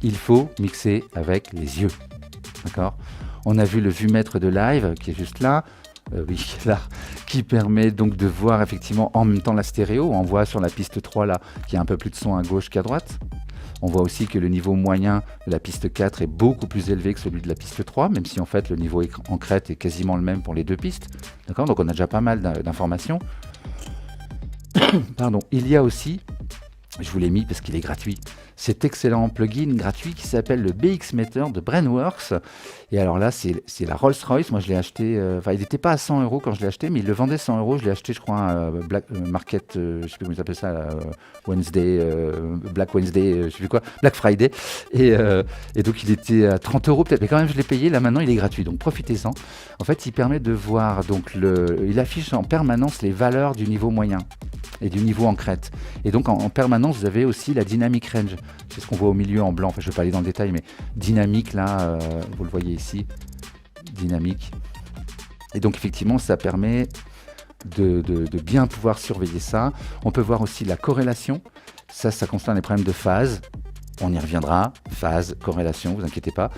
il faut mixer avec les yeux. D'accord ? On a vu le vumètre de live qui est juste là, oui, là, qui permet donc de voir effectivement en même temps la stéréo. On voit sur la piste 3 là qu'il y a un peu plus de son à gauche qu'à droite. On voit aussi que le niveau moyen de la piste 4 est beaucoup plus élevé que celui de la piste 3, même si en fait le niveau en crête est quasiment le même pour les deux pistes. D'accord ? Donc on a déjà pas mal d'informations. Pardon. Il y a aussi, je vous l'ai mis parce qu'il est gratuit, cet excellent plugin gratuit qui s'appelle le BX Meter de Brainworks. Et alors là, c'est la Rolls-Royce. Moi, je l'ai acheté, il n'était pas à 100 € quand je l'ai acheté, mais il le vendait 100 €. Je l'ai acheté, je crois, à Black Market, je ne sais plus comment ils appellent ça, Wednesday, Black Wednesday, je ne sais plus quoi, Black Friday. Et donc, il était à 30 € peut-être, mais quand même, je l'ai payé. Là, maintenant, il est gratuit. Donc, profitez-en. En fait, il permet de voir, donc, il affiche en permanence les valeurs du niveau moyen et du niveau en crête. Et donc, en permanence, vous avez aussi la dynamic range. C'est ce qu'on voit au milieu en blanc. Enfin, je ne vais pas aller dans le détail, mais dynamique, là, vous le voyez ici, dynamique. Et donc, effectivement, ça permet de bien pouvoir surveiller ça. On peut voir aussi la corrélation. Ça concerne les problèmes de phase. On y reviendra, phase, corrélation, vous inquiétez pas.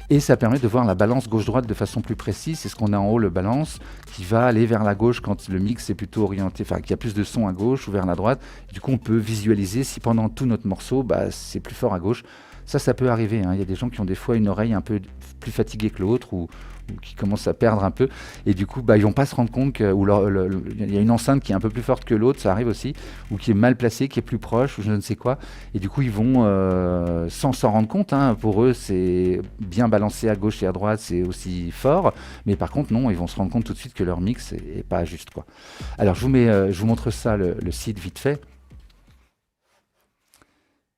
Et ça permet de voir la balance gauche-droite de façon plus précise. C'est ce qu'on a en haut, le balance, qui va aller vers la gauche quand le mix est plutôt orienté, enfin qu'il y a plus de son à gauche ou vers la droite. Du coup, on peut visualiser si pendant tout notre morceau, c'est plus fort à gauche. Ça peut arriver, hein. Il y a des gens qui ont des fois une oreille un peu plus fatiguée que l'autre ou qui commencent à perdre un peu. Et du coup, ils vont pas se rendre compte qu'il y a une enceinte qui est un peu plus forte que l'autre, ça arrive aussi, ou qui est mal placée, qui est plus proche, ou je ne sais quoi. Et du coup, ils vont, sans s'en rendre compte, hein, pour eux, c'est bien balancé à gauche et à droite, c'est aussi fort. Mais par contre, non, ils vont se rendre compte tout de suite que leur mix est pas juste, quoi. Alors, je vous montre ça, le site vite fait.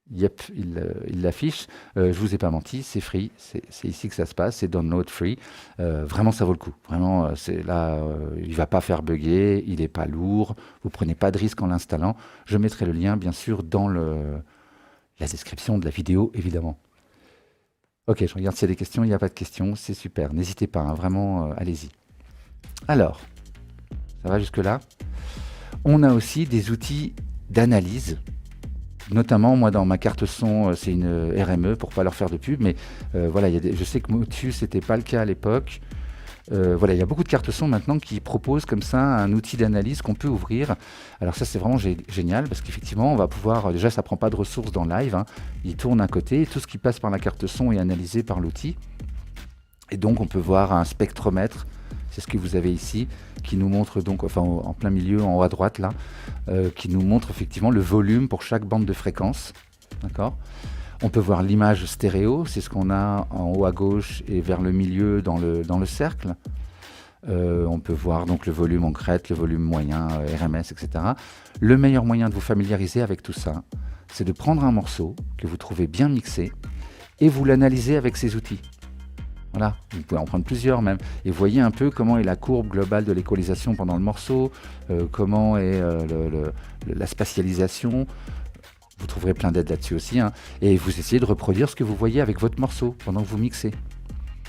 Yep, il l'affiche. Je vous ai pas menti, c'est free. C'est ici que ça se passe. C'est download free. Vraiment, ça vaut le coup. Vraiment, c'est là, il va pas faire bugger. Il est pas lourd. Vous prenez pas de risque en l'installant. Je mettrai le lien, bien sûr, dans la description de la vidéo, évidemment. Ok, je regarde s'il y a des questions. Il n'y a pas de questions. C'est super. N'hésitez pas. Hein, vraiment, allez-y. Alors, ça va jusque là. On a aussi des outils d'analyse. Notamment, moi, dans ma carte son, c'est une RME, pour pas leur faire de pub, mais voilà, je sais que Motus, c'était pas le cas à l'époque. Voilà, il y a beaucoup de cartes son maintenant qui proposent comme ça un outil d'analyse qu'on peut ouvrir. Alors ça, c'est vraiment génial, parce qu'effectivement, on va pouvoir, déjà, ça prend pas de ressources dans live, hein. Il tourne à côté, et tout ce qui passe par la carte son est analysé par l'outil. Et donc, on peut voir un spectromètre. C'est ce que vous avez ici, qui nous montre donc, enfin en plein milieu, en haut à droite là, qui nous montre effectivement le volume pour chaque bande de fréquence. D'accord ? On peut voir l'image stéréo, c'est ce qu'on a en haut à gauche et vers le milieu dans le cercle. On peut voir donc le volume en crête, le volume moyen, RMS, etc. Le meilleur moyen de vous familiariser avec tout ça, c'est de prendre un morceau que vous trouvez bien mixé et vous l'analyser avec ces outils. Voilà, vous pouvez en prendre plusieurs même, et voyez un peu comment est la courbe globale de l'équalisation pendant le morceau, comment est la spatialisation. Vous trouverez plein d'aides là-dessus aussi, hein, et vous essayez de reproduire ce que vous voyez avec votre morceau pendant que vous mixez.